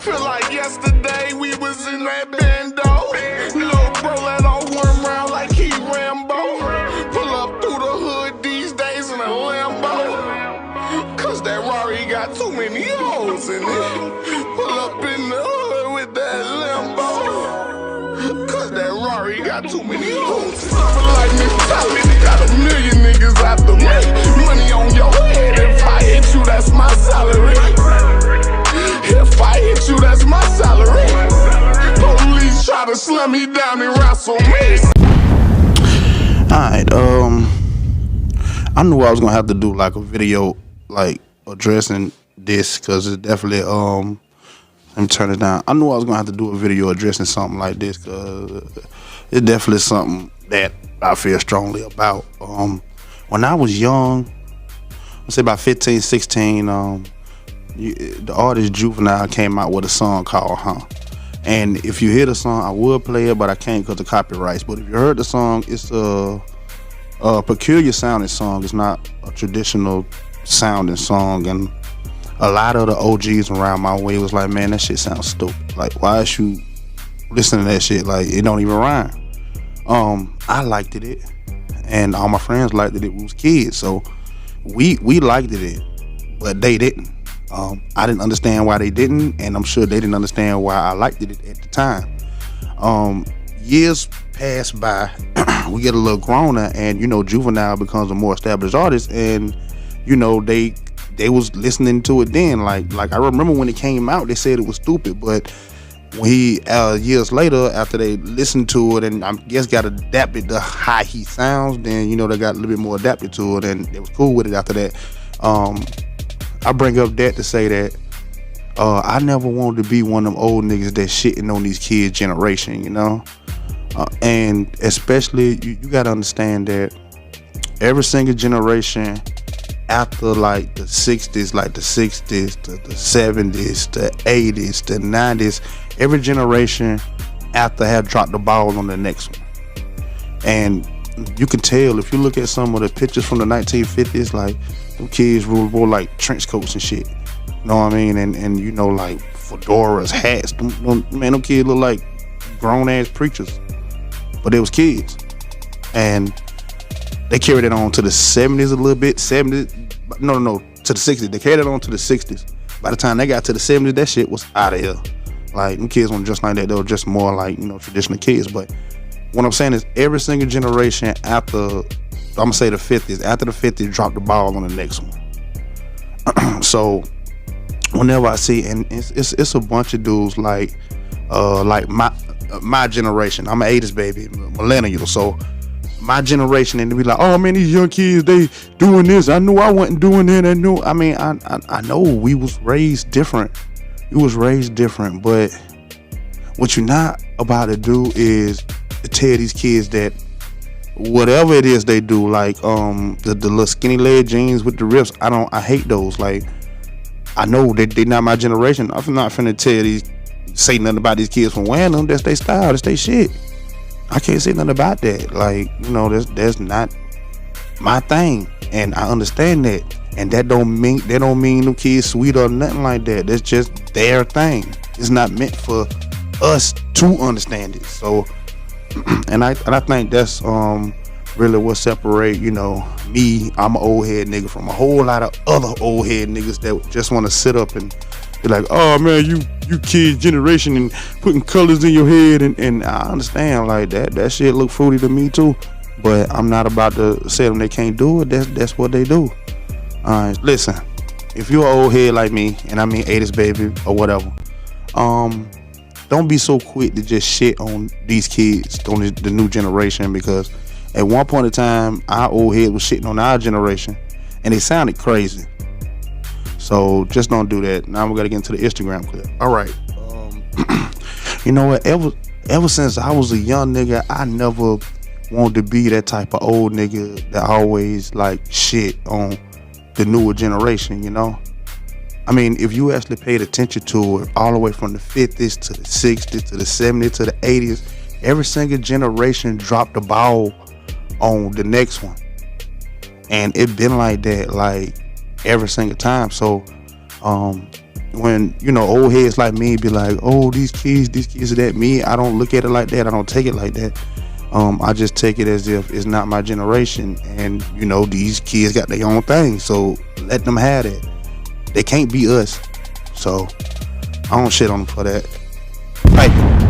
Feel like yesterday we was in that bando. Lil' bro let off one round like he Rambo. Pull up through the hood these days in a Lambo. Cause that Rari got too many holes in it. Pull up in the hood with that Lambo. Cause that Rari got too many holes in it. Like mentality, got a million niggas after me. Money on your head, if I hit you, that's my salary. If I hit you, that's my salary. Police try to slam me down and wrestle me. Alright, I knew I was gonna have to do like a video like addressing this, cause it's definitely let me turn it down. I knew I was gonna have to do a video addressing something like this, cause it's definitely something that I feel strongly about. When I was young, let's say about 15, 16, the artist Juvenile came out with a song called Huh. And if you hear the song, I would play it, but I can't because of copyrights. But if you heard the song, it's a peculiar sounding song. It's not a traditional sounding song. And a lot of the OGs around my way was like, man, that shit sounds stupid. Like, why is you listening to that shit? Like, it don't even rhyme. I liked it, and all my friends liked it. We was kids, so we liked it, but they didn't. I didn't understand why they didn't, and I'm sure they didn't understand why I liked it at the time. Years pass by, we get a little growner, and Juvenile becomes a more established artist, and they was listening to it then. Like I remember when it came out, they said it was stupid, but when he years later, after they listened to it and I guess got adapted to how he sounds, then they got a little bit more adapted to it, and it was cool with it after that. I bring up that to say that I never wanted to be one of them old niggas that shitting on these kids' generation, and especially you gotta understand that every single generation after like the 60s, like the 60s, the 70s, the 80s, the 90s, every generation after had dropped the ball on the next one. And you can tell if you look at some of the pictures from the 1950s, like them kids wore like trench coats and shit. You know what I mean? And like fedoras, hats. Them kids look like grown ass preachers, but they was kids. And they carried it on to the 70s a little bit. To the 60s. They carried it on to the 60s. By the time they got to the 70s, that shit was out of here. Like, them kids weren't just like that. They were just more like, traditional kids. But what I'm saying is every single generation after, I'm going to say the 50s, after the 50s, dropped the ball on the next one. So, whenever I see, and it's a bunch of dudes like my generation. I'm an 80s baby, millennial. So, my generation, and they be like, oh man, these young kids, they doing this. I knew I wasn't doing that. I know we was raised different. You was raised different, but what you're not about to do is to tell these kids that whatever it is they do, like the little skinny leg jeans with the rips, I hate those. Like, I know that they not my generation. I'm not finna say nothing about these kids from wearing them. That's their style, that's their shit. I can't say nothing about that. Like, that's not my thing, and I understand that. And that don't mean them kids sweet or nothing like that. That's just their thing. It's not meant for us to understand it. So, and I think that's really what separate me. I'm an old head nigga from a whole lot of other old head niggas that just want to sit up and be like, oh man, you kid generation and putting colors in your head, and I understand like that shit look fruity to me too, but I'm not about to say them they can't do it. That's what they do. Alright, listen, if you're an old head like me, and I mean 80s baby or whatever, don't be so quick to just shit on these kids, on the new generation, because at one point in time our old head was shitting on our generation and it sounded crazy. So just don't do that. Now we gotta get into the Instagram clip. Alright. You know what? Ever since I was a young nigga, I never wanted to be that type of old nigga that always like shit on the newer generation, I mean, if you actually paid attention to it all the way from the 50s to the 60s to the 70s to the 80s, every single generation dropped the ball on the next one. And it been like that, like every single time. So when you know old heads like me be like, oh, these kids are that. Me, I don't look at it like that. I don't take it like that. I just take it as if it's not my generation, and you know these kids got their own thing, so let them have it. They can't be us, so I don't shit on them for that. Right.